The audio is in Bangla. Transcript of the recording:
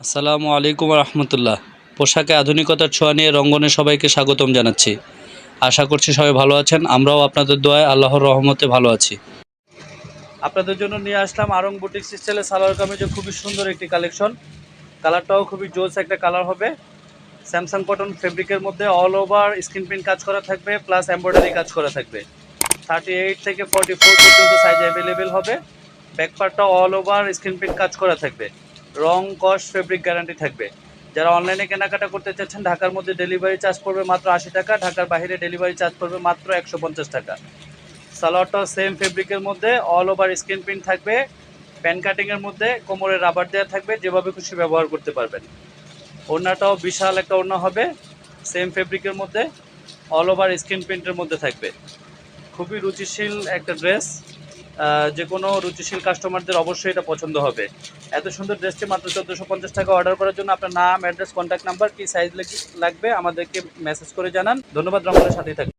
আসসালামু আলাইকুম রহমতুল্লাহ। পোশাকে আধুনিকতার ছোঁয়া নিয়ে রঙ্গনে সবাইকে স্বাগতম জানাচ্ছি। আশা করছি সবাই ভালো আছেন। আমরাও আপনাদের দোয়ায় আল্লাহর রহমতে ভালো আছি। আপনাদের জন্য নিয়ে আসলাম আরং বুটিক স্টাইলে সালোয়ার কামিজের খুবই সুন্দর একটি কালেকশন। কালারটাও খুবই জোস একটা কালার হবে। স্যামসাং কটন ফেব্রিকের মধ্যে অল ওভার স্ক্রিন প্রিন্ট কাজ করা থাকবে, প্লাস এমব্রয়ডারি কাজ করা থাকবে। 38 থেকে 44 পর্যন্ত সাইজ অ্যাভেলেবেল হবে। ব্যাকপার্টটা অল ওভার স্ক্রিন প্রিন্ট কাজ করা থাকবে। রং কস্ট ফেব্রিক গ্যারান্টি থাকবে। যারা অনলাইনে কেনাকাটা করতে চাচ্ছেন, ঢাকার মধ্যে ডেলিভারি চার্জ পড়বে মাত্র 80 টাকা, ঢাকার বাইরে ডেলিভারি চার্জ পড়বে মাত্র 150 টাকা। সালোয়ারটাও সেম ফেব্রিকের মধ্যে অল ওভার স্ক্রিন প্রিন্ট থাকবে। প্যান কাটিংয়ের মধ্যে কোমরে রাবার দেওয়া থাকবে, যেভাবে খুশি ব্যবহার করতে পারবেন। ওড়নাটাও বিশাল একটা ওড়না হবে, সেম ফেব্রিকের মধ্যে অল ওভার স্ক্রিন প্রিন্টের মধ্যে থাকবে। খুবই রুচিশীল একটা ড্রেস, যে কোনো রুচিশীল কাস্টমারদের অবশ্যই এটা পছন্দ হবে। এত সুন্দর ড্রেসটি মাত্র 1450 টাকা। অর্ডার করার জন্য আপনার নাম, অ্যাড্রেস, কন্ট্যাক্ট নাম্বার, কি সাইজ লাগবে আমাদেরকে মেসেজ করে জানান। ধন্যবাদ, রঙের সাথেই থাকবেন।